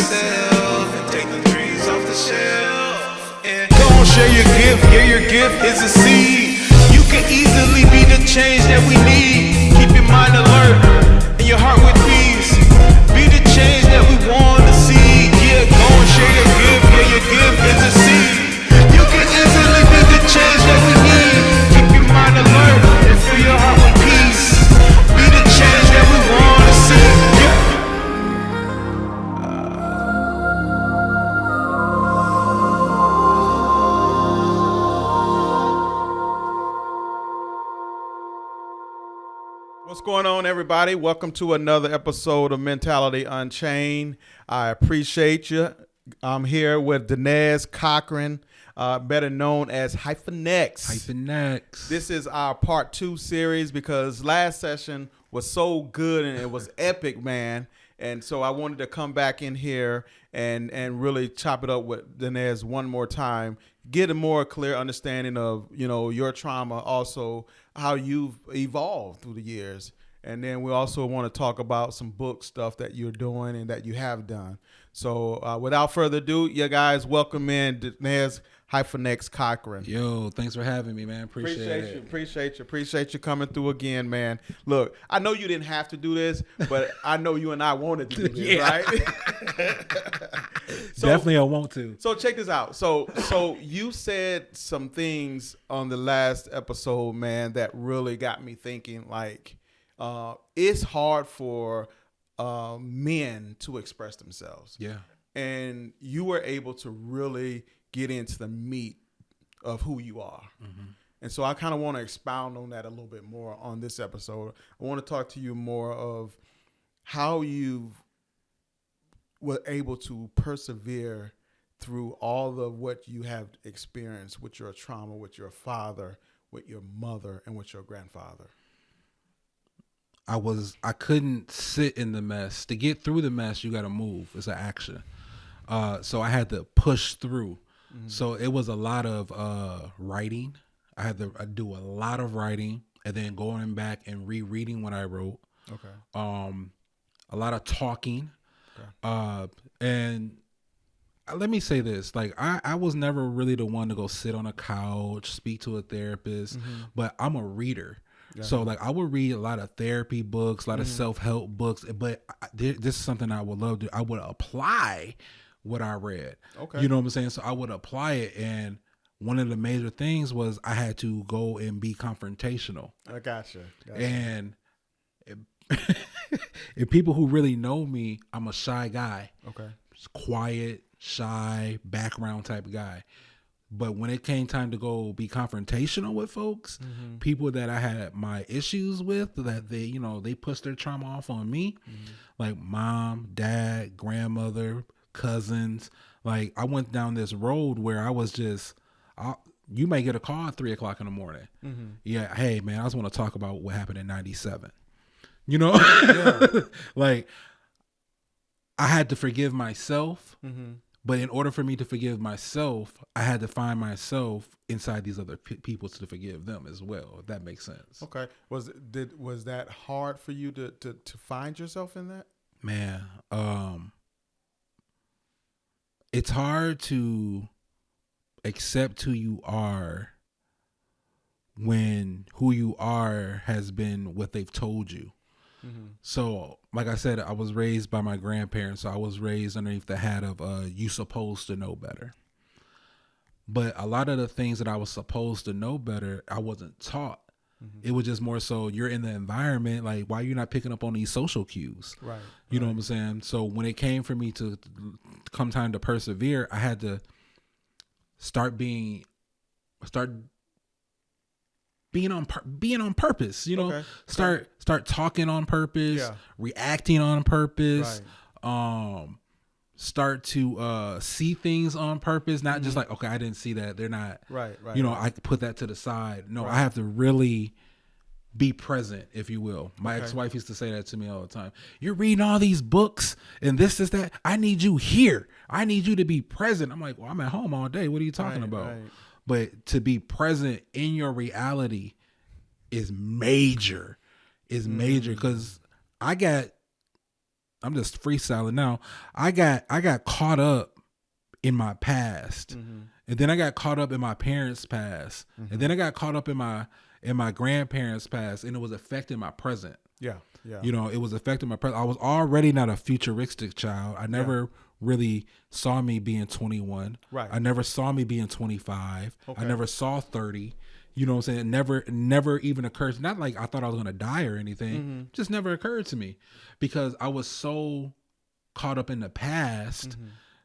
yourself and take the dreams off the shelf. And go on, share your gift. Yeah, your gift is a seed. You can easily be the change that we need. Keep your mind alert and your heart with peace. Be the change that we want to see. Yeah, go and share your gift. Yeah, your gift is a seed. You can easily be the change that we need. Keep your mind alert and fill your heart with peace. Be the change that we want to see. Yeah. What's going on, everybody? Welcome to another episode of Mentality Unchained. I appreciate you. I'm here with Denezz Cochran, better known as HyphenX. HyphenX. This is our part 2 series because last session was so good and it was epic, man. And so I wanted to come back in here and really chop it up with Denezz one more time, get a more clear understanding of, you know, your trauma, also how you've evolved through the years. And then we also want to talk about some book stuff that you're doing and that you have done. So without further ado, you guys, welcome in Denezz HyphenX Cochran. Yo, thanks for having me, man. Appreciate you coming through again, man. Look, I know you didn't have to do this, but I know you and I wanted to do this, right? So, definitely I want to. So check this out. So you said some things on the last episode, man, that really got me thinking, like, it's hard for men to express themselves. Yeah. And you were able to really get into the meat of who you are. Mm-hmm. And so I kind of want to expound on that a little bit more on this episode. I want to talk to you more of how you were able to persevere through all of what you have experienced with your trauma, with your father, with your mother, and with your grandfather. I couldn't sit in the mess. To get through the mess, you got to move. It's an action. So I had to push through. Mm-hmm. So it was a lot of writing. I had to do a lot of writing and then going back and rereading what I wrote. Okay. A lot of talking. Okay. And let me say this, like I was never really the one to go sit on a couch, speak to a therapist, mm-hmm. but I'm a reader. Yeah. So like I would read a lot of therapy books, a lot of self-help books, but this is something I would love to do. I would apply what I read. Okay. You know what I'm saying? So I would apply it. And one of the major things was I had to go and be confrontational. I gotcha. And if people who really know me, I'm a shy guy. Okay. Just quiet, shy, background type of guy. But when it came time to go be confrontational with folks, mm-hmm. people that I had my issues with, that they, you know, they pushed their trauma off on me, mm-hmm. like mom, dad, grandmother, cousins. Like I went down this road where I was just, you may get a call at 3:00 in the morning. Mm-hmm. Yeah. Hey man, I just want to talk about what happened in 97. You know, yeah. Like I had to forgive myself. Mm-hmm. But in order for me to forgive myself, I had to find myself inside these other people to forgive them as well, if that makes sense. Okay. Was that hard for you to find yourself in that? Man, it's hard to accept who you are when who you are has been what they've told you. Mm-hmm. So, like I said, I was raised by my grandparents. So I was raised underneath the hat of you supposed to know better. But a lot of the things that I was supposed to know better, I wasn't taught. Mm-hmm. It was just more so you're in the environment, like why you're not picking up on these social cues. Right. You know what I'm saying? So when it came for me to come time to persevere, I had to start being on purpose, you know. Okay. Start talking on purpose, yeah. Reacting on purpose, right. Start to see things on purpose, not mm-hmm. just like, okay, I didn't see that, they're not right, you know, I put that to the side. No, right. I have to really be present, if you will. My ex-wife used to say that to me all the time. You're reading all these books and this is that. I need you here. I need you to be present. I'm like, well, I'm at home all day. What are you talking about? Right. But to be present in your reality is major. Is major because I got freestyling now. I got caught up in my past, and then I got caught up in my parents' past, and then I got caught up in my grandparents' past, and it was affecting my present. Yeah, yeah. You know, it was affecting my present. I was already not a futuristic child. I never really saw me being 21. Right. I never saw me being 25. Okay. I never saw 30. You know what I'm saying? It never even occurred. Not like I thought I was going to die or anything. Just never occurred to me because I was so caught up in the past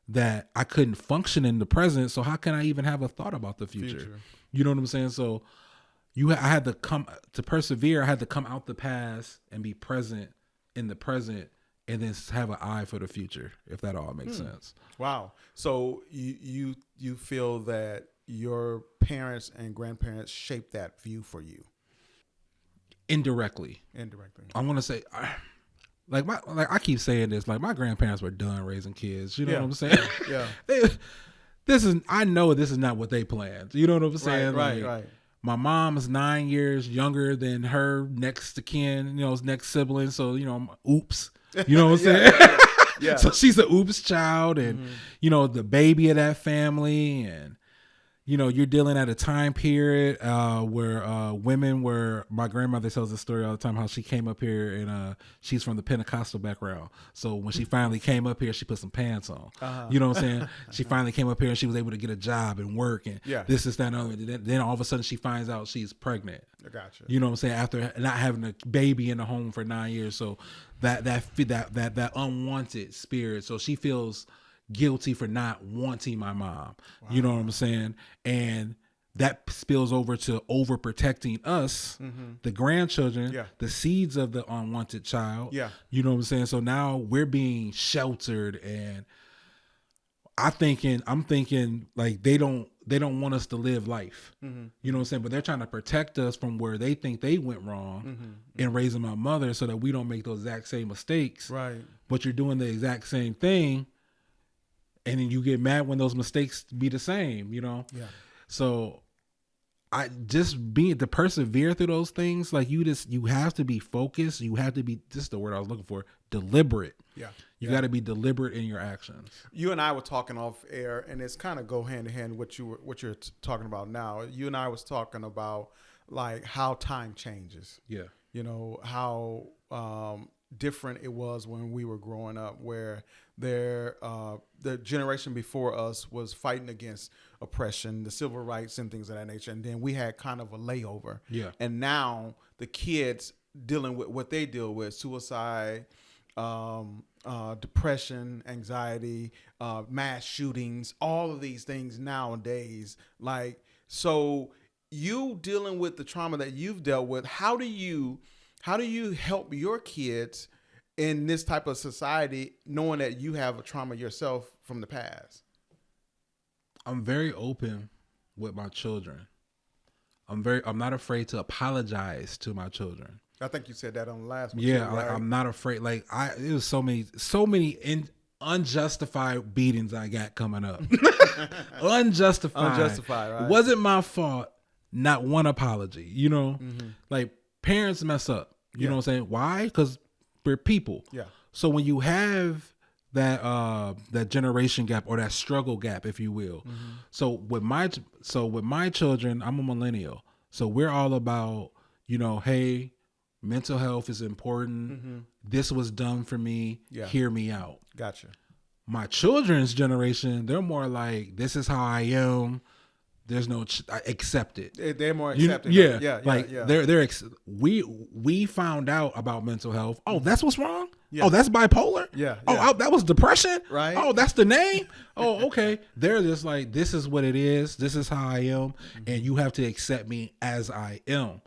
that I couldn't function in the present. So how can I even have a thought about the future? You know what I'm saying? So I had to persevere. I had to come out the past and be present in the present and then have an eye for the future, if that all makes sense. Wow. So you feel that your parents and grandparents shaped that view for you? Indirectly. I want to say, like I keep saying this, like my grandparents were done raising kids. You know what I'm saying? Yeah. I know this is not what they planned. You know what I'm saying? Right. My mom is 9 years younger than her next to kin, next sibling. So, oops. You know what I'm saying? Yeah. So she's an oops child and, the baby of that family. And, you're dealing at a time period where women were, my grandmother tells the story all the time, how she came up here and she's from the Pentecostal background. So when she finally came up here, she put some pants on. You know what I'm saying? She finally came up here and she was able to get a job and work and this, that, and other. Then all of a sudden she finds out she's pregnant. I gotcha. You know what I'm saying? After not having a baby in the home for 9 years. So that unwanted spirit. So she feels guilty for not wanting my mom. Wow. You know what I'm saying? And that spills over to overprotecting us, the grandchildren, the seeds of the unwanted child. Yeah. You know what I'm saying? So now we're being sheltered and I'm thinking like they don't want us to live life. You know what I'm saying? But they're trying to protect us from where they think they went wrong in raising my mother so that we don't make those exact same mistakes. Right. But you're doing the exact same thing. And then you get mad when those mistakes be the same, Yeah. So I just being to persevere through those things, like you have to be focused. You have to be, this is the word I was looking for, deliberate. Yeah. You got to be deliberate in your actions. You and I were talking off air, and it's kind of go hand in hand what you're talking about now. You and I was talking about like how time changes. Yeah. How different it was when we were growing up, where the generation before us was fighting against oppression, the civil rights and things of that nature. And then we had kind of a layover. Yeah. And now the kids dealing with what they deal with, suicide, depression, anxiety, mass shootings, all of these things nowadays. Like, so you dealing with the trauma that you've dealt with, how do you help your kids in this type of society, knowing that you have a trauma yourself from the past? I'm very open with my children. I'm not afraid to apologize to my children. I think you said that on the last one. Yeah, too, right? I'm not afraid. Like it was so many unjustified beatings I got coming up. Unjustified, right? It wasn't my fault. Not one apology. Like parents mess up. You know what I'm saying? Why? Because we're people. Yeah. So when you have that generation gap or that struggle gap, if you will. So with my children, I'm a millennial. So we're all about, hey, mental health is important. This was done for me. Yeah. Hear me out. Gotcha. My children's generation, they're more like, this is how I am. There's no accept it. They're more accepting. We found out about mental health. Oh, that's what's wrong. Yeah. Oh, that's bipolar. Yeah. Oh, that was depression. Right. Oh, that's the name. Oh, okay. They're just like, this is what it is. This is how I am, and you have to accept me as I am.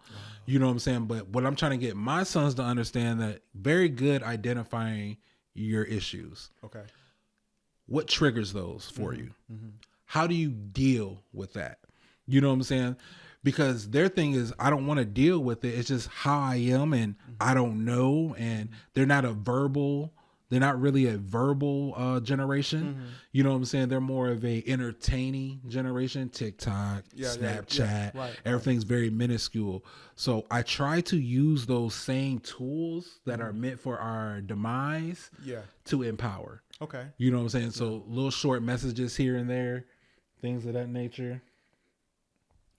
You know what I'm saying? But what I'm trying to get my sons to understand, that very good identifying your issues. Okay. What triggers those for you? How do you deal with that? You know what I'm saying? Because their thing is, I don't want to deal with it. It's just how I am, and I don't know. And they're not a verbal They're not really a verbal generation. Mm-hmm. You know what I'm saying? They're more of a entertaining generation. TikTok, Snapchat, Right, everything's very minuscule. So I try to use those same tools that are meant for our demise to empower. Okay. You know what I'm saying? So little short messages here and there, things of that nature.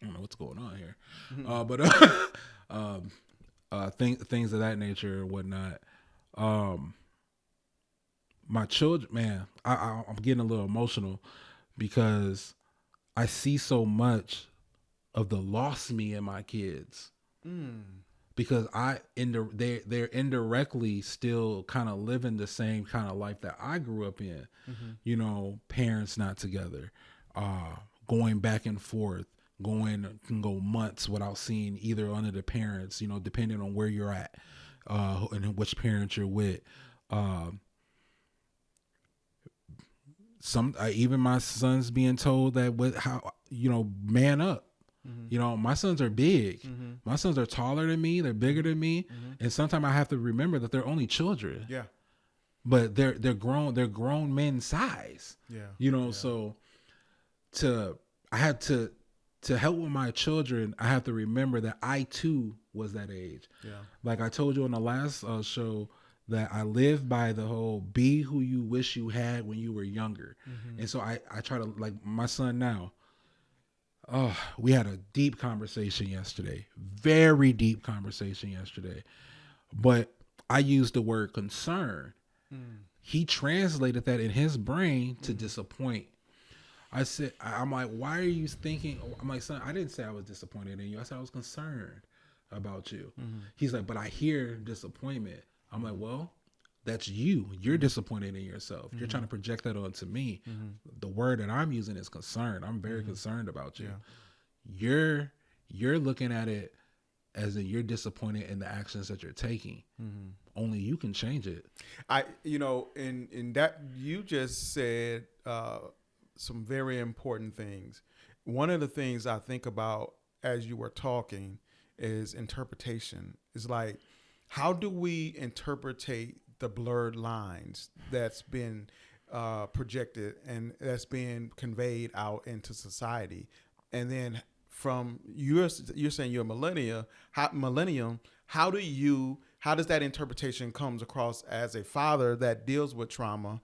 I don't know what's going on here. Things of that nature and whatnot. My children, man, I'm getting a little emotional because I see so much of the lost me in my kids. Because they're indirectly still kind of living the same kind of life that I grew up in. You know, parents not together, going back and forth, can go months without seeing either one of the parents, you know, depending on where you're at, and which parent you're with. Even my sons being told that man up. You know, my sons are big. My sons are taller than me. They're bigger than me. And sometimes I have to remember that they're only children. Yeah. But they're grown. They're grown men size. Yeah. You know, so I had to help with my children. I have to remember that I too was that age. Yeah. Like I told you on the last show, that I live by the whole be who you wish you had when you were younger. And so I try to, like my son now, we had a deep conversation yesterday, very deep conversation yesterday, but I used the word concern. He translated that in his brain to disappoint. I'm like, why are you thinking? I'm like, son, I didn't say I was disappointed in you. I said I was concerned about you. He's like, but I hear disappointment. I'm like, well, that's you. You're disappointed in yourself. You're trying to project that onto me. The word that I'm using is concern. I'm very concerned about you. Yeah. You're looking at it as in you're disappointed in the actions that you're taking. Only you can change it. In that you just said some very important things. One of the things I think about as you were talking is interpretation. It's like, how do we interpretate the blurred lines that's been projected and that's being conveyed out into society? And then from you're saying you're a millennium. How does that interpretation comes across as a father that deals with trauma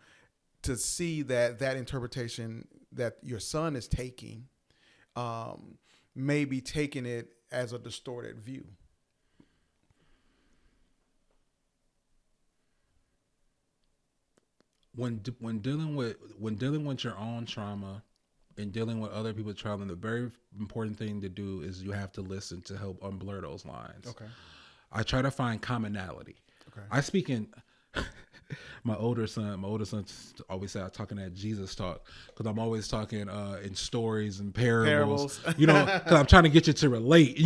to see that interpretation that your son is taking may be taking it as a distorted view? When dealing with your own trauma and dealing with other people's trauma, the very important thing to do is you have to listen to help unblur those lines. Okay. I try to find commonality. Okay. I speak in my older son always say I'm talking that Jesus talk because I'm always talking in stories and parables. You know, because I'm trying to get you to relate.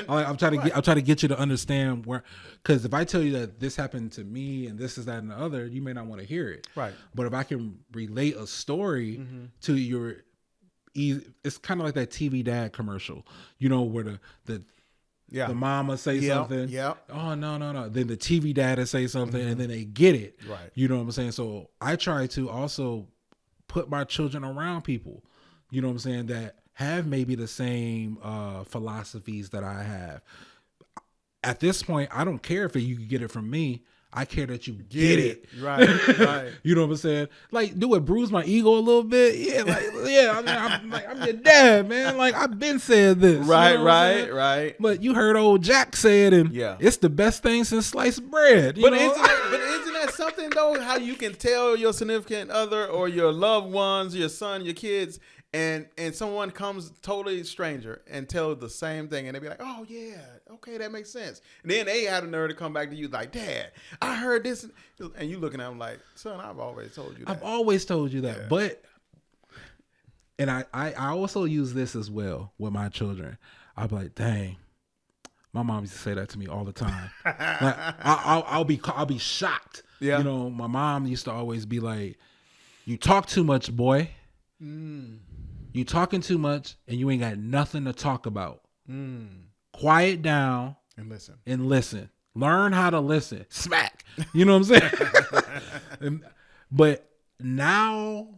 I'm trying to get you to understand where. Because if I tell you that this happened to me and this is that and the other, you may not want to hear it. Right. But if I can relate a story to your, it's kind of like that TV dad commercial. You know, where the mama say something. Yeah. Oh, no. Then the TV dad say something and then they get it. Right. You know what I'm saying? So I try to also put my children around people, you know what I'm saying, that have maybe the same philosophies that I have. At this point, I don't care if you can get it from me. I care that you get it. Right. You know what I'm saying? Like, do it bruise my ego a little bit? Yeah, I'm your dad, man. Like, I've been saying this. Right. But you heard old Jack say it, and it's the best thing since sliced bread. But isn't that something, though, how you can tell your significant other or your loved ones, your son, your kids, and someone comes totally stranger and tell the same thing, and they be like, oh, yeah, okay, that makes sense. And then they had a nerve to come back to you like, Dad, I heard this. And you looking at them like, son, I've always told you that. I've always told you that. Yeah. But, and I also use this as well with my children. I'll be like, dang, my mom used to say that to me all the time. Like, I'll be shocked. Yeah. You know, my mom used to always be like, you talk too much, boy. You talking too much and you ain't got nothing to talk about. Quiet down and listen. Learn how to listen. Smack. You know what I'm saying? But now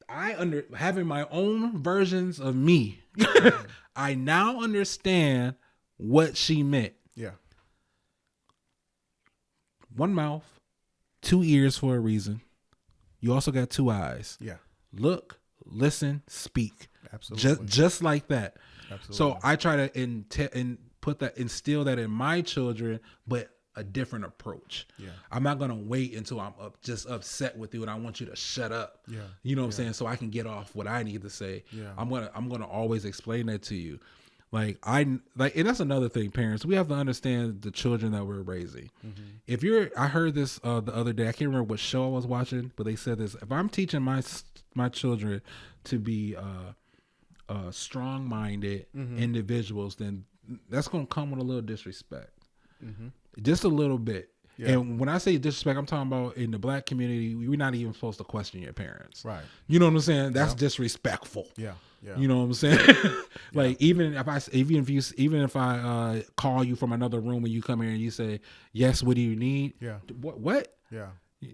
having my own versions of me, I now understand what she meant. Yeah. One mouth, 2 ears for a reason. You also got 2 eyes. Yeah. Look, listen, speak. Absolutely. Just like that. Absolutely. So I try to instill that in my children, but a different approach. Yeah. I'm not gonna wait until I'm just upset with you and I want you to shut up. Yeah. You know what I'm saying? So I can get off what I need to say. Yeah. I'm gonna always explain that to you. And that's another thing, parents. We have to understand the children that we're raising. Mm-hmm. I heard this the other day. I can't remember what show I was watching, but they said this: if I'm teaching my children to be strong-minded individuals, then that's gonna come with a little disrespect, just a little bit. Yeah. And when I say disrespect, I'm talking about in the Black community, we're not even supposed to question your parents. Right. You know what I'm saying? That's disrespectful. Yeah. Yeah. You know what I'm saying? Like even if I call you from another room and you come here and you say, "Yes, what do you need?" Yeah. What? Yeah.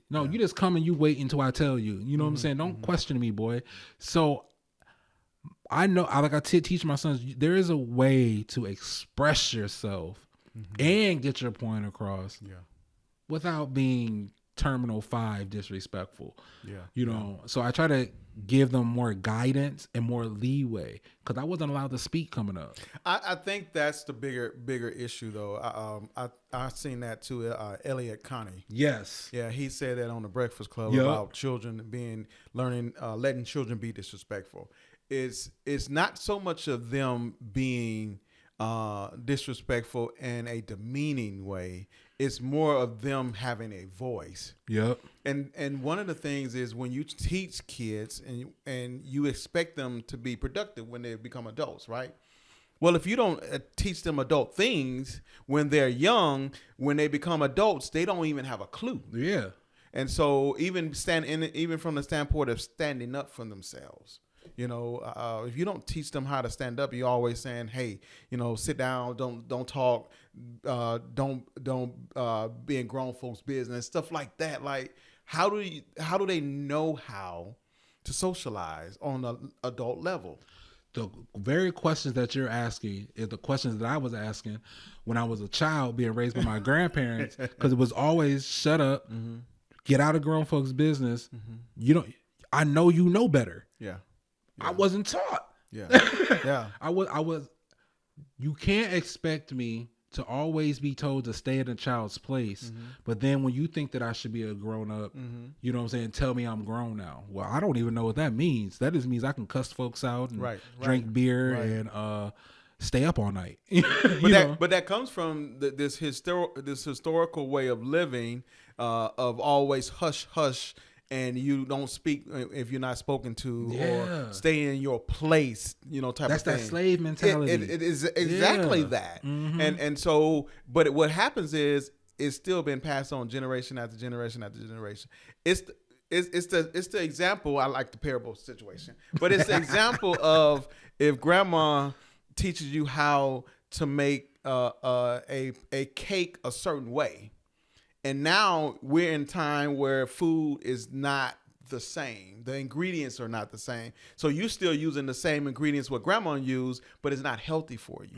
No, you just come and you wait until I tell you. You know what I'm saying? Don't question me, boy. So I know, like I teach my sons, there is a way to express yourself and get your point across. Yeah. Without being terminal 5 disrespectful. Yeah. You know, so I try to give them more guidance and more leeway because I wasn't allowed to speak coming up. I think that's the bigger issue though. I seen that too. Elliot Connie. Yes. Yeah, he said that on the Breakfast Club about children letting children be disrespectful. It's not so much of them being disrespectful in a demeaning way. It's more of them having a voice. Yep. And one of the things is when you teach kids and you expect them to be productive when they become adults, right? Well, if you don't teach them adult things when they're young, when they become adults, they don't even have a clue. Yeah. And so even from the standpoint of standing up for themselves. You know, if you don't teach them how to stand up, you're always saying, "Hey, you know, sit down, don't talk, don't be in grown folks' business," stuff like that. Like, how do they know how to socialize on an adult level? The very questions that you're asking is the questions that I was asking when I was a child being raised by my grandparents, because it was always shut up, get out of grown folks' business. I know you know better. Yeah. I wasn't taught. Yeah. Yeah. I was you can't expect me to always be told to stay in a child's place. But then when you think that I should be a grown up, you know what I'm saying, tell me I'm grown now. Well, I don't even know what that means. That just means I can cuss folks out and drink beer and stay up all night. But that comes from this historical way of living, of always hush hush. And you don't speak if you're not spoken to, or stay in your place, type of thing. That's that slave mentality. It is exactly that. And so, but what happens is it's still been passed on generation after generation after generation. It's the example. I like the parable situation, but it's the example of if grandma teaches you how to make a cake a certain way. And now we're in time where food is not the same. The ingredients are not the same. So you're still using the same ingredients what grandma used, but it's not healthy for you.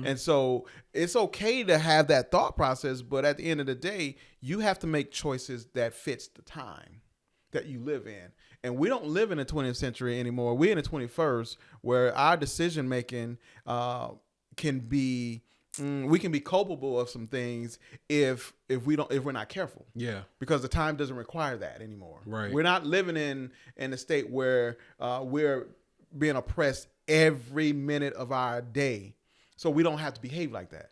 And so it's okay to have that thought process, but at the end of the day, you have to make choices that fits the time that you live in. And we don't live in the 20th century anymore. We're in the 21st, where our decision making can be we can be culpable of some things if we're not careful. Yeah. Because the time doesn't require that anymore. Right. We're not living in a state where we're being oppressed every minute of our day. So we don't have to behave like that.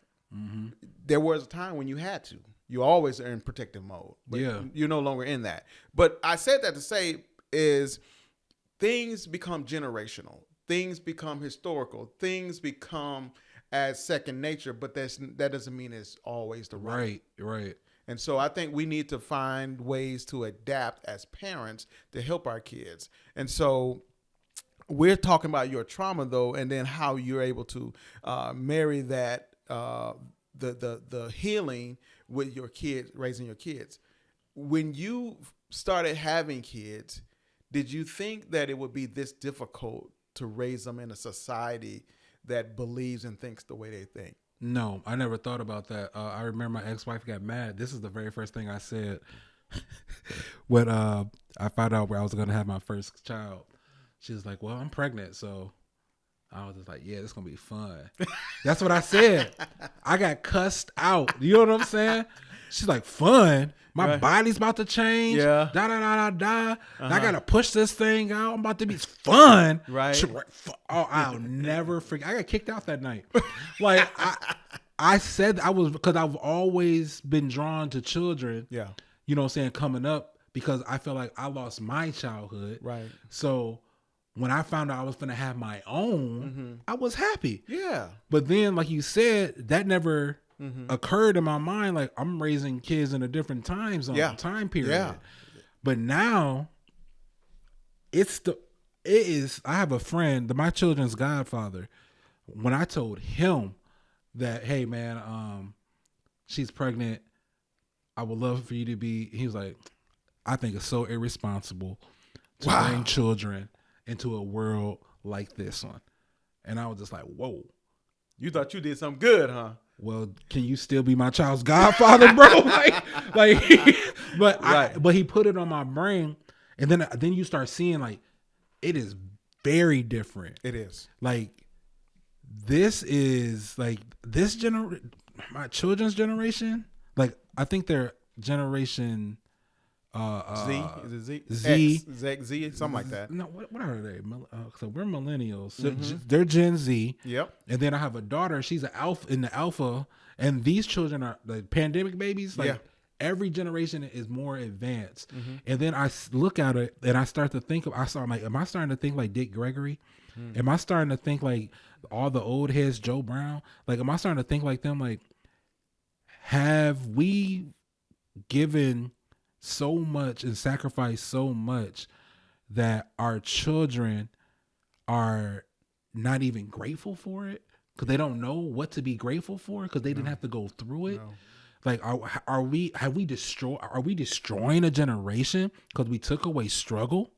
There was a time when you had to. You always are in protective mode. But you're no longer in that. But I said that to say is things become generational. Things become historical. Things become as second nature, but that doesn't mean it's always the right. Right. And so I think we need to find ways to adapt as parents to help our kids. And so we're talking about your trauma though, and then how you're able to marry that the healing with your kids, raising your kids. When you started having kids, did you think that it would be this difficult to raise them in a society that believes and thinks the way they think? No, I never thought about that. I remember my ex-wife got mad. This is the very first thing I said when I found out where I was going to have my first child. She was like, well, I'm pregnant. So I was just like, yeah, this is going to be fun. That's what I said. I got cussed out. You know what I'm saying? She's like, fun? My body's about to change. Yeah. Da, da, da, da, da. And I got to push this thing out. I'm about to be fun. Right. Oh, I'll never forget. I got kicked out that night. Like, I said I was, because I've always been drawn to children. Yeah. You know what I'm saying? Coming up, because I feel like I lost my childhood. Right. So when I found out I was going to have my own, I was happy. Yeah. But then, like you said, that never occurred in my mind. Like, I'm raising kids in a different time zone, time period. Yeah. But now, I have a friend, my children's godfather. When I told him that, hey man, she's pregnant, I would love for you to be, he was like, I think it's so irresponsible to bring children into a world like this one. And I was just like, whoa. You thought you did something good, huh? Well, can you still be my child's godfather, bro? But he put it on my brain, and then you start seeing, like, it is very different. It is. Like, this is like my children's generation. Like, I think their generation. Z? Is it Z? Z. X, Z, something like that. No, what are they? So we're millennials. So they're Gen Z. Yep. And then I have a daughter. She's an alpha in the alpha. And these children are like pandemic babies. Like every generation is more advanced. And then I look at it and I start to think I'm like, am I starting to think like Dick Gregory? Am I starting to think like all the old heads, Joe Brown? Like, am I starting to think like them? Like, have we given so much and sacrifice so much that our children are not even grateful for it because they don't know what to be grateful for because they didn't have to go through it? Like, are we destroying a generation because we took away struggle?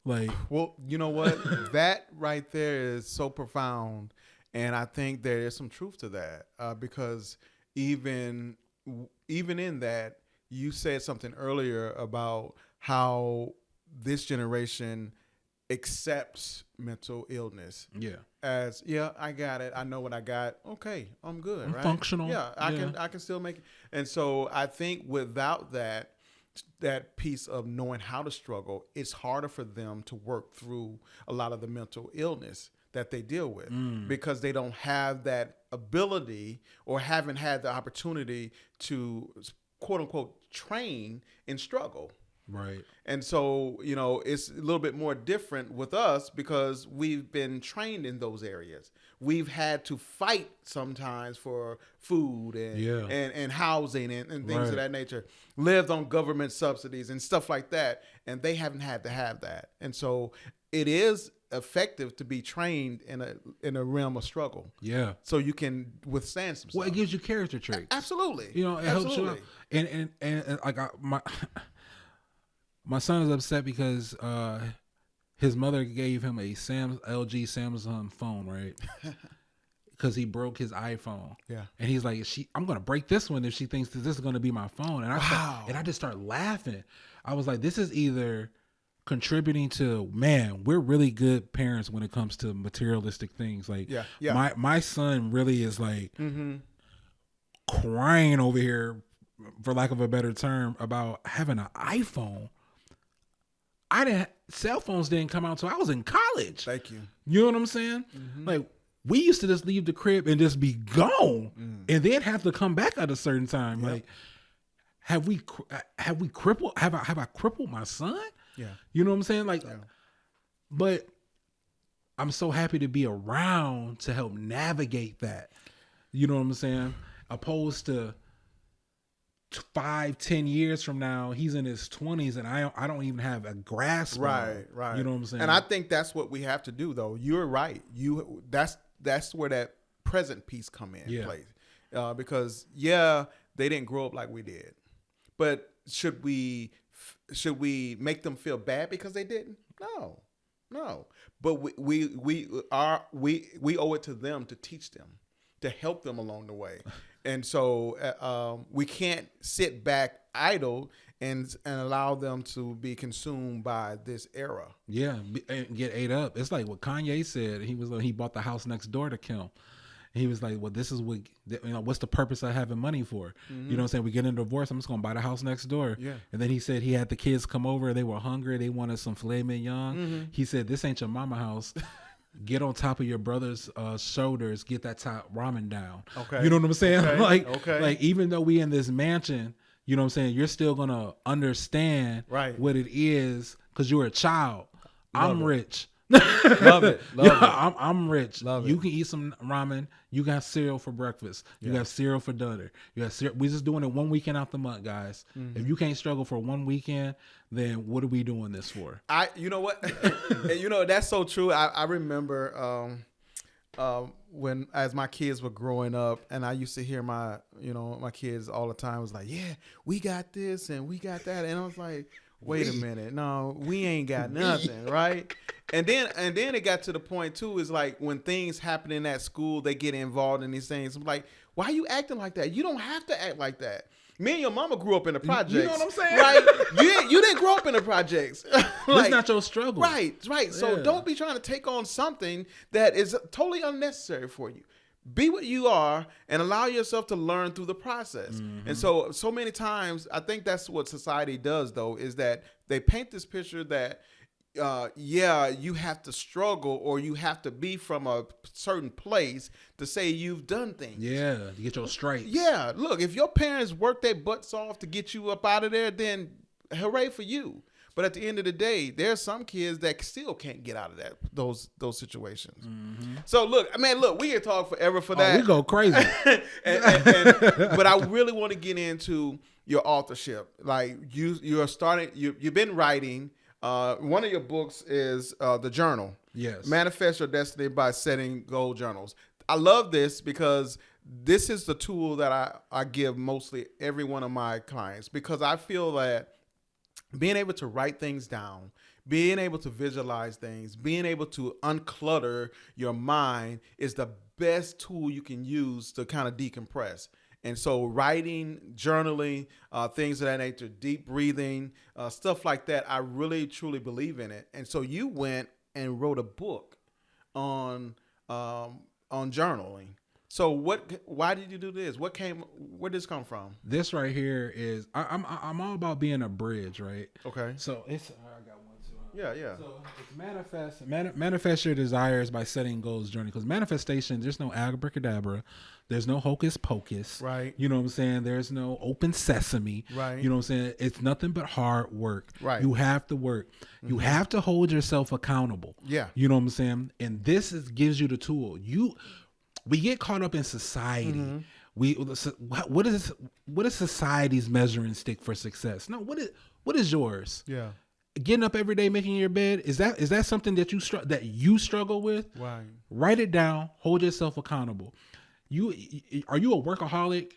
Like, well, you know what? That right there is so profound, and I think there is some truth to that because even in that, you said something earlier about how this generation accepts mental illness. Yeah. As I got it. I know what I got. Okay, I'm good. I'm right? functional. Yeah, I can still make it. And so I think without that piece of knowing how to struggle, it's harder for them to work through a lot of the mental illness that they deal with because they don't have that ability or haven't had the opportunity to quote unquote train in struggle. Right. And so, it's a little bit more different with us because we've been trained in those areas. We've had to fight sometimes for food and housing and things of that nature, lived on government subsidies and stuff like that. And they haven't had to have that. And so it is effective to be trained in a realm of struggle. Yeah. So you can withstand some stuff. Well, it gives you character traits. Absolutely. It helps you out. And like my son is upset because his mother gave him a LG Samsung phone, right? Because he broke his iPhone. Yeah. And he's like, I'm going to break this one if she thinks that this is going to be my phone. And I just start laughing. I was like, this is either contributing to, man, we're really good parents when it comes to materialistic things. Like, my son really is like crying over here, for lack of a better term, about having an iPhone. Cell phones didn't come out until I was in college. Thank you. You know what I'm saying? Like, we used to just leave the crib and just be gone and then have to come back at a certain time. Like, have I crippled my son? Yeah. You know what I'm saying? Like, but I'm so happy to be around to help navigate that. You know what I'm saying? Opposed to 5-10 years from now, he's in his 20s and I don't even have a grasp. Right. You know what I'm saying? And I think that's what we have to do, though. You're right. That's where that present piece come in place. because they didn't grow up like we did. But should we make them feel bad because they didn't? No. But we owe it to them to teach them, to help them along the way. And so we can't sit back idle and allow them to be consumed by this era. Yeah, and get ate up. It's like what Kanye said. He bought the house next door to Kim. He was like, well, this is what, what's the purpose of having money for? Mm-hmm. You know what I'm saying? We get in a divorce, I'm just going to buy the house next door. Yeah. And then he said he had the kids come over. They were hungry. They wanted some filet mignon. Mm-hmm. He said, this ain't your mama house. Get on top of your brother's shoulders. Get that top ramen down. Okay. You know what I'm saying? Okay. Like, even though we in this mansion, you know what I'm saying? You're still going to understand what it is because you're a child. I'm rich. Love it. I'm rich. You can eat some ramen. You got cereal for breakfast. You got cereal for dinner. You got cereal. We're just doing it one weekend out the month, guys. Mm-hmm. If you can't struggle for one weekend, then what are we doing this for? You know what? That's so true. I remember when as my kids were growing up, and I used to hear my kids all the time was like, yeah, we got this and we got that, and I was like, wait a minute, no, we ain't got nothing, right? And then it got to the point too, is like when things happen in that school, they get involved in these things. I'm like, why are you acting like that? You don't have to act like that. Me and your mama grew up in the projects. You know what I'm saying? Right? You didn't grow up in the projects. It's not your struggle. Right. Yeah. So don't be trying to take on something that is totally unnecessary for you. Be what you are and allow yourself to learn through the process. Mm-hmm. And so many times, I think that's what society does, though, is that they paint this picture that, you have to struggle or you have to be from a certain place to say you've done things. Yeah, to get your stripes. Yeah, look, if your parents worked their butts off to get you up out of there, then hooray for you. But at the end of the day, there's some kids that still can't get out of those situations. Mm-hmm. So look, we can talk forever for that. We go crazy. But I really want to get into your authorship. Like you're starting. You've been writing. One of your books is the journal. Yes. Manifest Your Destiny by Setting Goal Journals. I love this because this is the tool that I give mostly every one of my clients, because I feel that being able to write things down, being able to visualize things, being able to unclutter your mind is the best tool you can use to kind of decompress. And so writing, journaling, things of that nature, deep breathing, stuff like that, I really, truly believe in it. And so you went and wrote a book on journaling. So why did you do this? Where did this come from? This right here is, I'm all about being a bridge, right? Okay. So I got one too. Yeah. So it's manifest your desires by setting goals journey. Because manifestation, there's no abracadabra. There's no hocus pocus. Right. You know what I'm saying? There's no open sesame. Right. You know what I'm saying? It's nothing but hard work. Right. You have to work. Mm-hmm. You have to hold yourself accountable. Yeah. You know what I'm saying? And this gives you the tool. We get caught up in society. Mm-hmm. What is society's measuring stick for success? No, what is yours? Yeah. Getting up every day, making your bed, is that something that you struggle with? Right. Write it down. Hold yourself accountable. Are you a workaholic?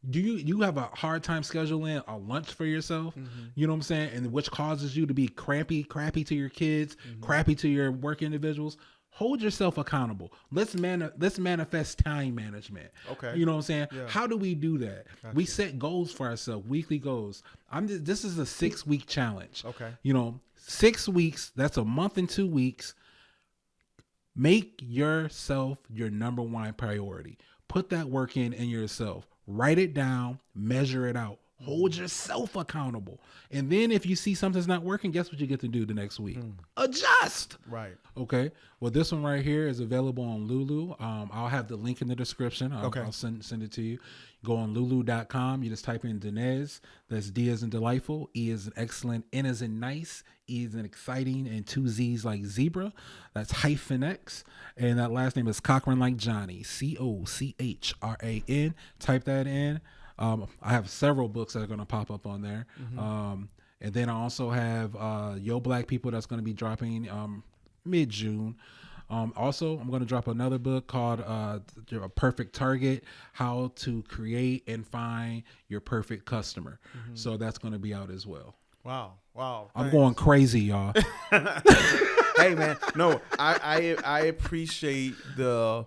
Do you have a hard time scheduling a lunch for yourself? Mm-hmm. You know what I'm saying? And which causes you to be crappy to your kids, mm-hmm. crappy to your work individuals. Hold yourself accountable. Let's manifest time management. Okay. You know what I'm saying? Yeah. How do we do that? Gotcha. We set goals for ourselves, weekly goals. This is a 6-week challenge. Okay. 6 weeks, that's a month and 2 weeks. Make yourself your number one priority. Put that work in yourself. Write it down, measure it out. Hold yourself accountable. And then if you see something's not working, guess what you get to do the next week? Adjust. Right. Okay. Well, this one right here is available on Lulu. I'll have the link in the description. I'll send it to you. Go on lulu.com. You just type in Denezz. That's D as in delightful, E as in excellent, N as in nice, E as in exciting, and 2 Z's like zebra. That's HyphenX. And that last name is Cochran like Johnny. Cochran. Type that in. I have several books that are going to pop up on there. Mm-hmm. And then I also have Yo Black People that's going to be dropping mid-June. Also, I'm going to drop another book called A Perfect Target: How to Create and Find Your Perfect Customer. So that's going to be out as well. Wow. I'm going crazy, y'all. Hey, man. No, I appreciate the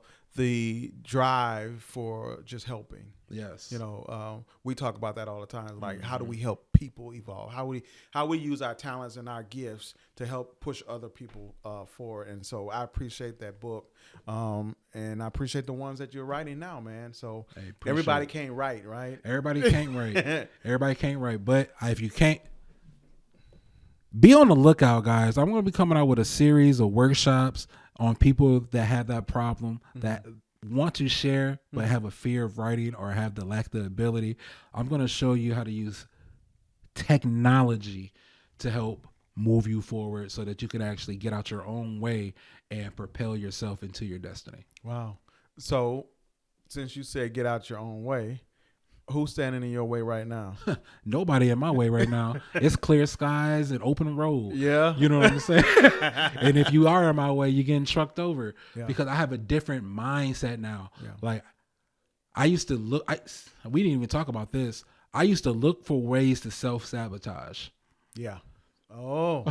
drive for just helping. Yes. You know, we talk about that all the time. Like, how do we help people evolve? How we use our talents and our gifts to help push other people forward. And so I appreciate that book, and I appreciate the ones that you're writing now, man. So everybody can't write, right? Everybody can't write. Everybody can't write. But if you can't, be on the lookout, guys. I'm going to be coming out with a series of workshops on people that have that problem, that want to share but have a fear of writing or have the lack of the ability. I'm going to show you how to use technology to help move you forward so that you can actually get out your own way and propel yourself into your destiny. Wow. So since you said get out your own way, who's standing in your way right now? Nobody in my way right now. It's clear skies and open road. Yeah. You know what I'm saying? And if you are in my way, you're getting trucked over because I have a different mindset now. Yeah. Like I used to look, we didn't even talk about this. I used to look for ways to self-sabotage. Yeah. Oh.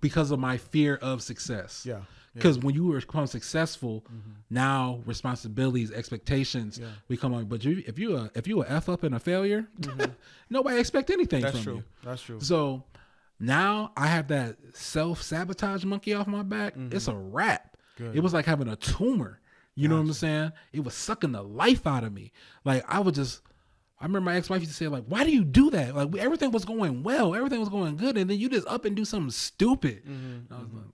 Because of my fear of success. Yeah. Because when you become successful, now responsibilities, expectations become on. But if you a F up and a failure, nobody expect anything from you. That's true. So now I have that self-sabotage monkey off my back. It's a wrap. Good. It was like having a tumor. You know what I'm saying? It was sucking the life out of me. Like I remember my ex-wife used to say, like, why do you do that? Like everything was going well, everything was going good, and then you just up and do something stupid. I was like,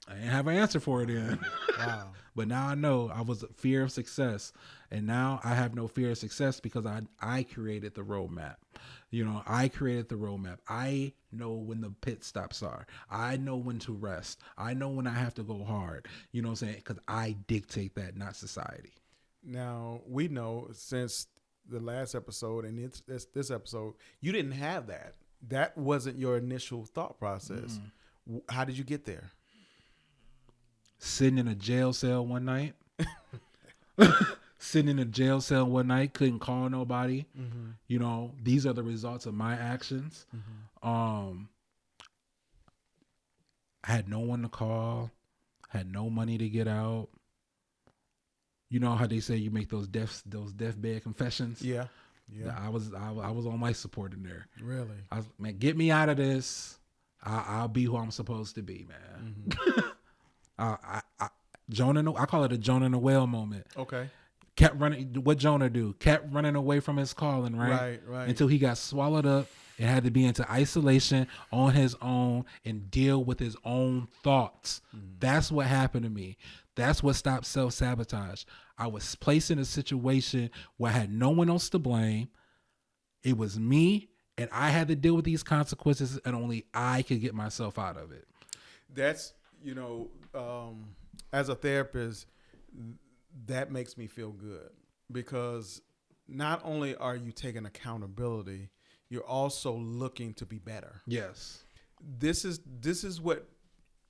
I didn't have an answer for it then. Wow. But now I know I was a fear of success. And now I have no fear of success because I created the roadmap. You know, I created the roadmap. I know when the pit stops are. I know when to rest. I know when I have to go hard. You know what I'm saying? Because I dictate that, not society. Now, we know since the last episode and this episode, you didn't have that. That wasn't your initial thought process. How did you get there? Sitting in a jail cell one night. Couldn't call nobody. You know, these are the results of my actions. I had no one to call, had no money to get out. You know how they say you make those deathbed confessions? Yeah. I was on life support in there. Really? Man, get me out of this. I'll be who I'm supposed to be, man. I call it a Jonah and the whale moment. Okay. Kept running. What Jonah do? Kept running away from his calling, right? Right. Until he got swallowed up and had to be into isolation on his own and deal with his own thoughts. That's what happened to me. That's what stopped self-sabotage. I was placed in a situation where I had no one else to blame. It was me, and I had to deal with these consequences, and only I could get myself out of it. That's, as a therapist, that makes me feel good because not only are you taking accountability, you're also looking to be better. Yes. This is what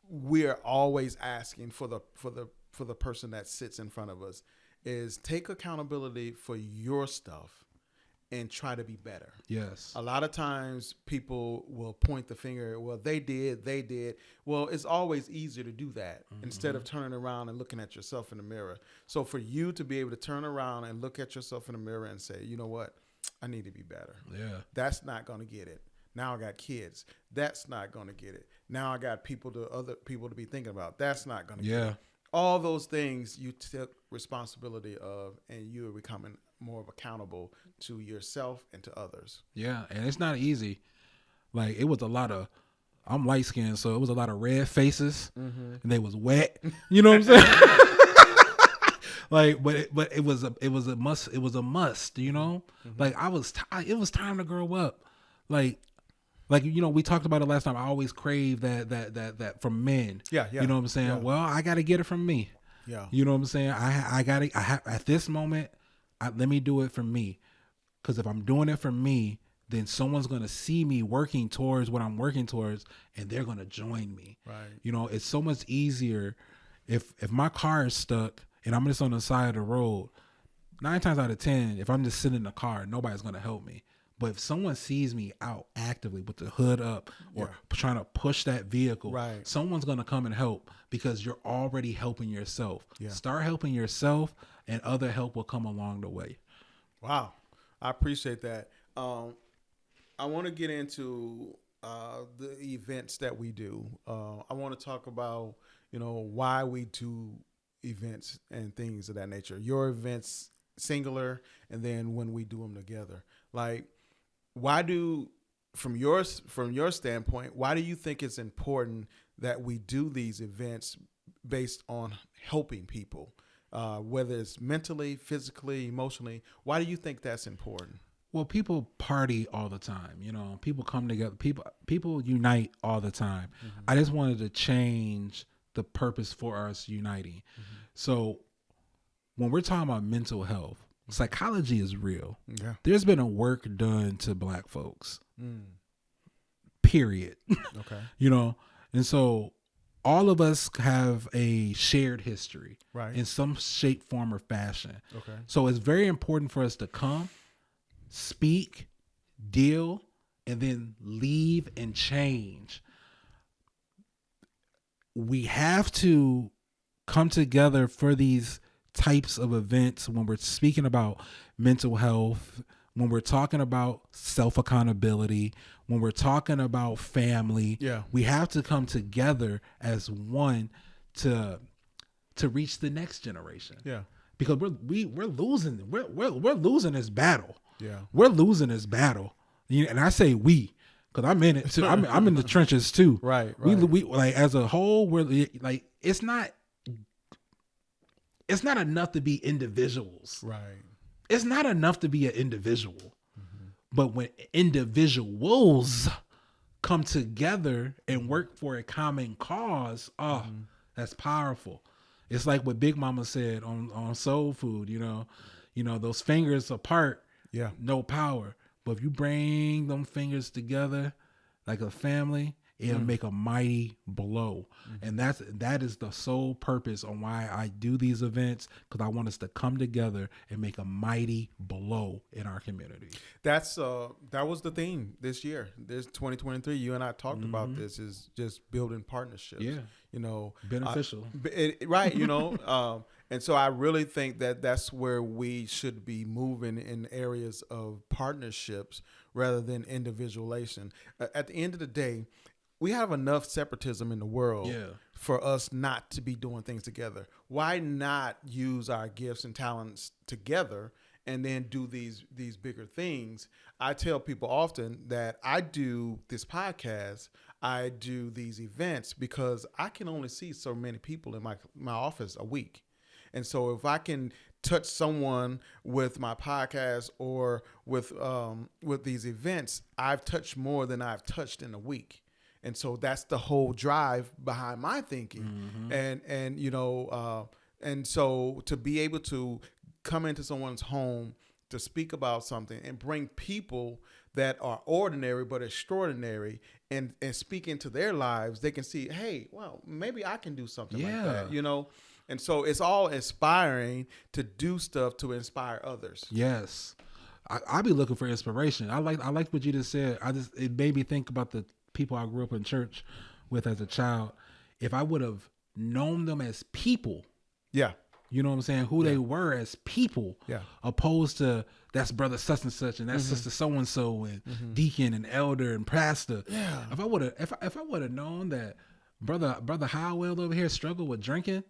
we're always asking for the person that sits in front of us is take accountability for your stuff and try to be better. Yes. A lot of times people will point the finger, well, they did. Well, it's always easier to do that instead of turning around and looking at yourself in the mirror. So for you to be able to turn around and look at yourself in the mirror and say, you know what, I need to be better. Yeah. That's not going to get it. Now I got kids. That's not going to get it. Now I got other people to be thinking about. That's not going to get it. All those things you took responsibility of, and you are becoming more accountable to yourself and to others. Yeah, and it's not easy. Like it was a lot of, I'm light skinned, so it was a lot of red faces, and they was wet. You know what I'm saying? Like, but it was a must. It was a must. You know, like it was time to grow up. Like we talked about it last time. I always crave that from men. Yeah. You know what I'm saying? Yeah. Well, I got to get it from me. Yeah. You know what I'm saying? I got to. I have at this moment. Let me do it for me, because if I'm doing it for me, then someone's going to see me working towards what I'm working towards, and they're going to join me. Right. You know, it's so much easier if my car is stuck and I'm just on the side of the road, 9 times out of 10, if I'm just sitting in the car, nobody's going to help me. But if someone sees me out actively with the hood up or trying to push that vehicle, someone's going to come and help because you're already helping yourself. Start helping yourself and other help will come along the way. Wow. I appreciate that. I want to get into the events that we do. I want to talk about, why we do events and things of that nature. Your events singular, and then when we do them together. Like, why do, from your standpoint, why do you think it's important that we do these events based on helping people, whether it's mentally, physically, emotionally? Why do you think that's important? Well, people party all the time. People come together. People unite all the time. Mm-hmm. I just wanted to change the purpose for us uniting. Mm-hmm. So when we're talking about mental health, psychology is real. Yeah. There's been a work done to Black folks. Period. Okay. And so all of us have a shared history, right, in some shape, form, or fashion. Okay. So it's very important for us to come, speak, deal, and then leave and change. We have to come together for these types of events when we're speaking about mental health, when we're talking about self-accountability, when we're talking about family. We have to come together as one to reach the next generation. Because we're losing this battle. We're losing this battle. And I say we, because I'm in it too. I'm in the trenches too. Right. We like, as a whole, we're like, it's not enough to be individuals. Right. It's not enough to be an individual. Mm-hmm. But when individuals come together and work for a common cause, that's powerful. It's like what Big Mama said on Soul Food, those fingers apart, no power. But if you bring them fingers together like a family, it'll make a mighty blow. Mm-hmm. And that is the sole purpose on why I do these events, because I want us to come together and make a mighty blow in our community. That was the theme this year. This 2023, you and I talked about this, is just building partnerships. Beneficial. Right, and so I really think that that's where we should be moving, in areas of partnerships rather than individuation. At the end of the day, we have enough separatism in the world for us not to be doing things together. Why not use our gifts and talents together and then do these bigger things? I tell people often that I do this podcast, I do these events because I can only see so many people in my office a week. And so if I can touch someone with my podcast or with these events, I've touched more than I've touched in a week. And so that's the whole drive behind my thinking. Mm-hmm. And so to be able to come into someone's home to speak about something and bring people that are ordinary but extraordinary and speak into their lives, they can see, hey, well, maybe I can do something like that, And so it's all inspiring to do stuff to inspire others. Yes. I be looking for inspiration. I like what you just said. It made me think about the people I grew up in church with as a child. If I would have known them as people, you know what I'm saying, who they were as people, opposed to that's brother such and such and that's sister so and so and deacon and elder and pastor. If I would have known that brother Howell over here struggled with drinking,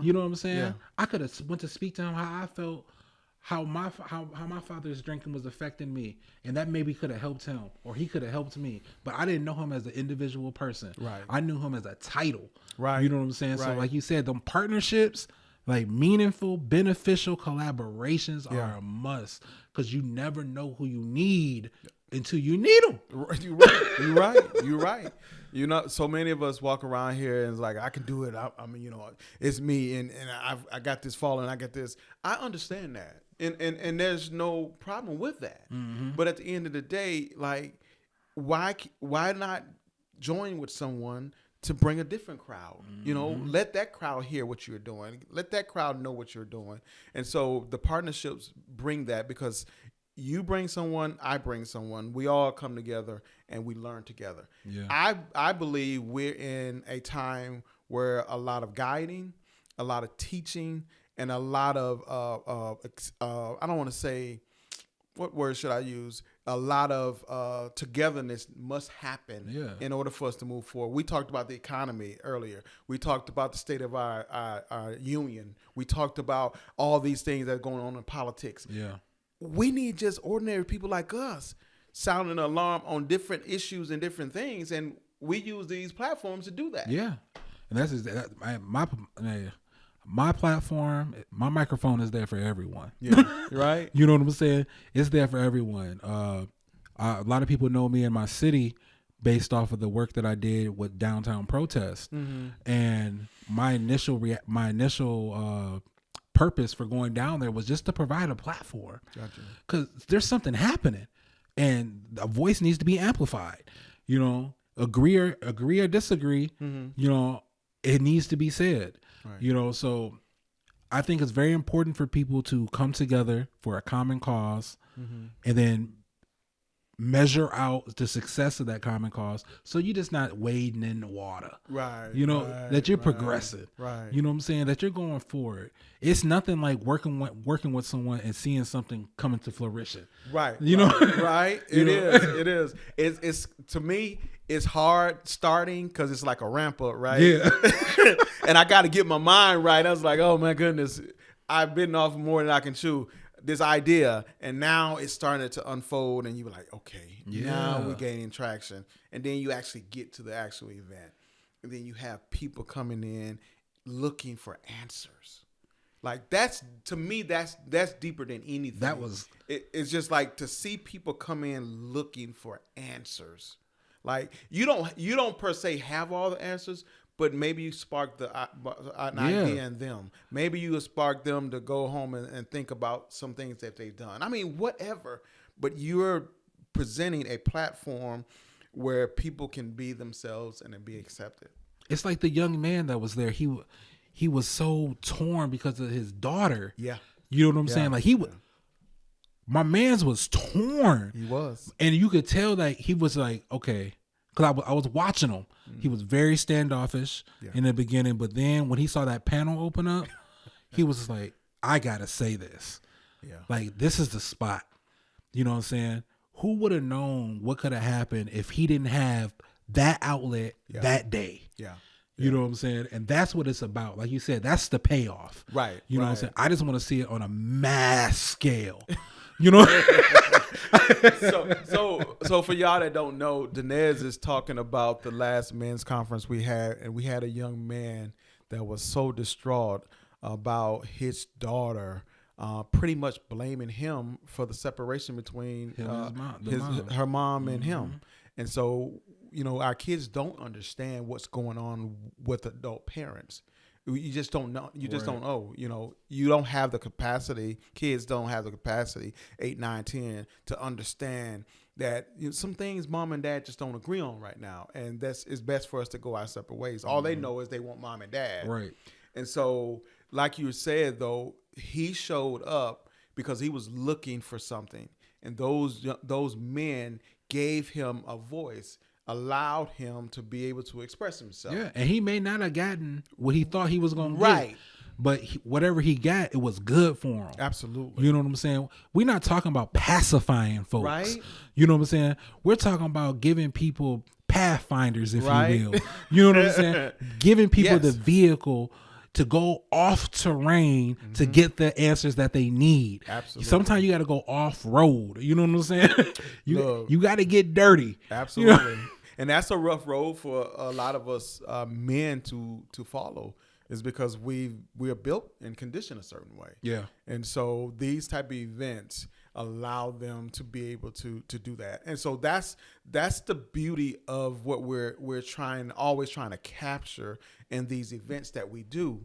you know what I'm saying, I could have went to speak to him how I felt, how my father's drinking was affecting me, and that maybe could have helped him, or he could have helped me. But I didn't know him as an individual person. Right. I knew him as a title. Right. You know what I'm saying? Right. So like you said, them partnerships, like meaningful, beneficial collaborations are a must, because you never know who you need until you need them. You're right. So many of us walk around here and it's like, I can do it. I mean, it's me, and I got this falling. I got this. I understand that, and there's no problem with that. Mm-hmm. But at the end of the day, like, why not join with someone to bring a different crowd. You know, let that crowd hear what you're doing. Let that crowd know what you're doing. And so the partnerships bring that, because you bring someone, I bring someone. We all come together and we learn together. Yeah. I believe we're in a time where a lot of guiding, a lot of teaching, and a lot of I don't want to say, what word should I use? A lot of togetherness must happen in order for us to move forward. We talked about the economy earlier. We talked about the state of our union. We talked about all these things that are going on in politics. Yeah. We need just ordinary people like us sounding an alarm on different issues and different things, and we use these platforms to do that. Yeah, and that's my platform. My microphone is there for everyone. Yeah, right. You know what I'm saying? It's there for everyone. A lot of people know me in my city based off of the work that I did with downtown protest, and my initial purpose for going down there was just to provide a platform. Gotcha. Because there's something happening, and a voice needs to be amplified. You know, agree or disagree. You know, it needs to be said. Right. You know, so I think it's very important for people to come together for a common cause, and then measure out the success of that common cause. So you're just not wading in the water. Right. You know, that you're progressing. Right. You know what I'm saying? That you're going forward. It's nothing like working with someone and seeing something coming to fruition. Right. You know? Right. It is. It's to me, it's hard starting because it's like a ramp up, right? Yeah. And I got to get my mind right. I was like, oh my goodness, I've bitten off more than I can chew. This idea, and now it's starting to unfold, and you're like, okay, now we're gaining traction, and then you actually get to the actual event, and then you have people coming in looking for answers. Like, that's, to me, that's deeper than anything. It's just like to see people come in looking for answers. Like, you don't per se have all the answers, but maybe you spark an idea in them. Maybe you spark them to go home and think about some things that they've done. I mean, whatever. But you're presenting a platform where people can be themselves and be accepted. It's like the young man that was there. He was so torn because of his daughter. Yeah. You know what I'm saying? Like, my man's was torn. He was. And you could tell that he was like, okay. Because I was watching him. He was very standoffish in the beginning. But then when he saw that panel open up, he was just like, I got to say this. Yeah. Like, this is the spot. You know what I'm saying? Who would have known what could have happened if he didn't have that outlet that day? Yeah. You know what I'm saying? And that's what it's about. Like you said, that's the payoff. Right. You know what I'm saying? I just want to see it on a mass scale. You know? So for y'all that don't know, Denezz is talking about the last men's conference we had, and we had a young man that was so distraught about his daughter, pretty much blaming him for the separation between her mom and him. And so, you know, our kids don't understand what's going on with adult parents. You just don't know. You just don't know. You know, you don't have the capacity. Kids don't have the capacity, 8, 9, 10, to understand that some things mom and dad just don't agree on right now. And it's best for us to go our separate ways. All they know is they want mom and dad. Right. And so, like you said, though, he showed up because he was looking for something. And those men gave him a voice, allowed him to be able to express himself. Yeah, and he may not have gotten what he thought he was going to get. But whatever he got, it was good for him. Absolutely. You know what I'm saying? We're not talking about pacifying folks. Right. You know what I'm saying? We're talking about giving people pathfinders, if you will. You know what I'm saying? Giving people the vehicle to go off terrain to get the answers that they need. Absolutely. Sometimes you got to go off road. You know what I'm saying? You got to get dirty. Absolutely. You know? And that's a rough road for a lot of us men to follow, is because we are built and conditioned a certain way. Yeah. And so these type of events allow them to be able to do that. And so that's the beauty of what we're always trying to capture in these events that we do.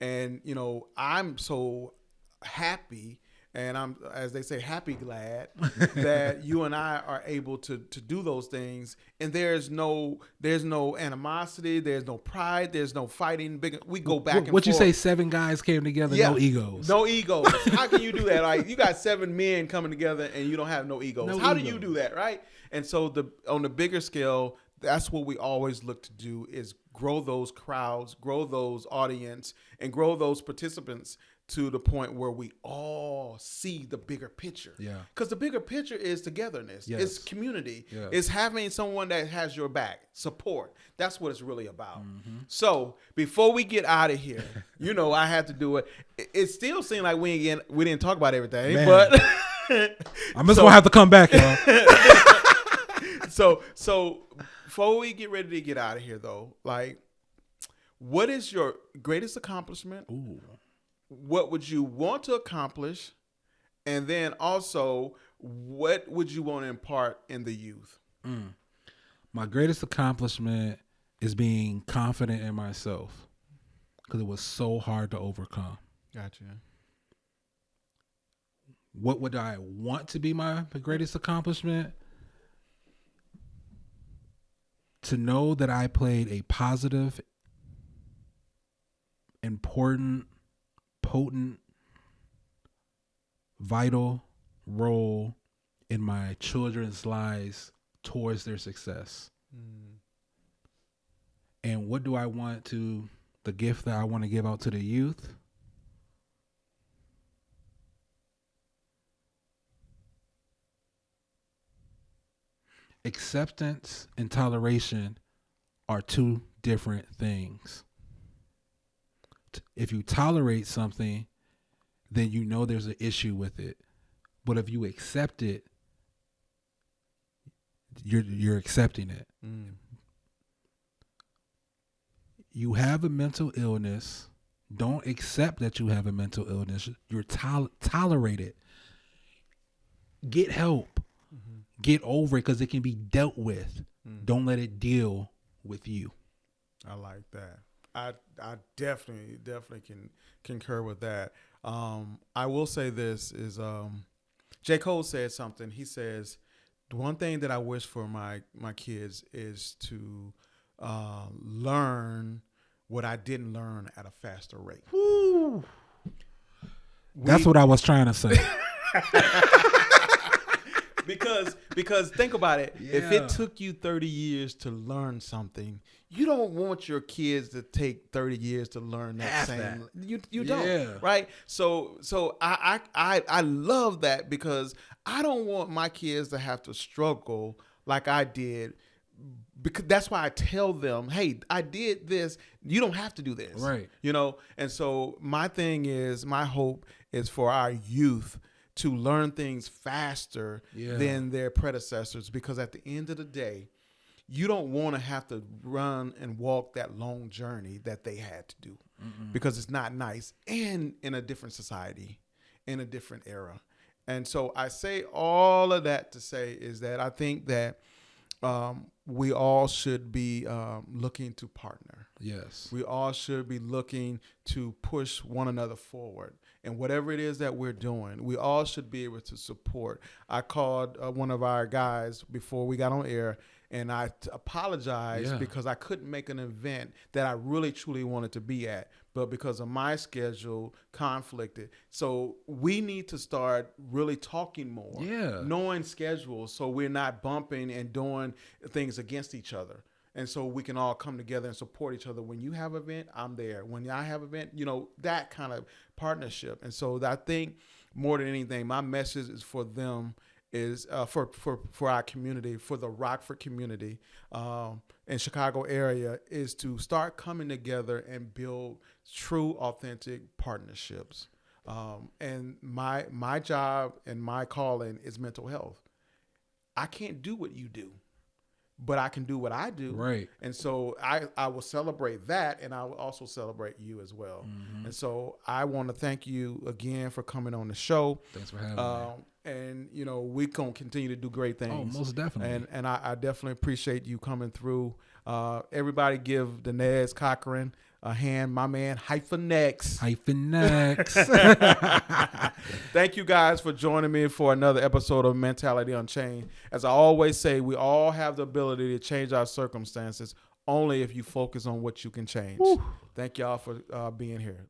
And, you know, I'm so happy and I'm, as they say, happy glad that you and I are able to do those things. And there's no animosity, there's no pride, there's no fighting. We go back and forth. What you say? 7 guys came together, no egos. No egos. How can you do that? Like, you got 7 men coming together and you don't have no egos. How do you do that, right? And so on the bigger scale, that's what we always look to do, is grow those crowds, grow those audience, and grow those participants to the point where we all see the bigger picture. Yeah. Because the bigger picture is togetherness. Yes. It's community. Yeah. It's having someone that has your back, support. That's what it's really about. Mm-hmm. So before we get out of here, I had to do it. It still seemed like we didn't talk about everything, man. But I'm just gonna have to come back, y'all. So before we get ready to get out of here, though, like, what is your greatest accomplishment? Ooh. What would you want to accomplish? And then also, what would you want to impart in the youth? My greatest accomplishment is being confident in myself, because it was so hard to overcome. Gotcha. What would I want to be my greatest accomplishment? To know that I played a positive, important, potent, vital role in my children's lives towards their success. And what do I want to, the gift that I want to give out to the youth? Acceptance and toleration are 2 different things. If you tolerate something, then you know there's an issue with it. But if you accept it, you're accepting it. You have a mental illness. Don't accept that you have a mental illness. You're tolerate it. Get help. Get over it, because it can be dealt with. Don't let it deal with you. I like that. I definitely can concur with that. I will say this is J. Cole said something. He says, the one thing that I wish for my kids is to learn what I didn't learn at a faster rate. That's what I was trying to say. Because think about it. Yeah. If it took you 30 years to learn something, you don't want your kids to take 30 years to learn that same. You don't, right? So I love that, because I don't want my kids to have to struggle like I did. Because that's why I tell them, hey, I did this. You don't have to do this. Right. And so my hope is for our youth to learn things faster than their predecessors, because at the end of the day, you don't want to have to run and walk that long journey that they had to do, because it's not nice, and in a different society, in a different era. And so I say all of that to say is that I think that we all should be looking to partner. Yes. We all should be looking to push one another forward. And whatever it is that we're doing, we all should be able to support. I called one of our guys before we got on air, and I apologized because I couldn't make an event that I really, truly wanted to be at. But because of my schedule, conflicted. So we need to start really talking more, knowing schedules, so we're not bumping and doing things against each other. And so we can all come together and support each other. When you have an event, I'm there. When I have an event, that kind of partnership. And so I think more than anything, my message is for them, is for our community, for the Rockford community in Chicago area, is to start coming together and build true, authentic partnerships. And my job and my calling is mental health. I can't do what you do, but I can do what I do. Right. And so I will celebrate that, and I will also celebrate you as well. And so I want to thank you again for coming on the show. Thanks for having me. and you know we gonna continue to do great things. Oh, most definitely. And I definitely appreciate you coming through. Everybody give Denezz Cochran a hand, my man HyphenX. HyphenX. Thank you guys for joining me for another episode of Mentality Unchained. As I always say, we all have the ability to change our circumstances only if you focus on what you can change. Woo. Thank y'all for being here.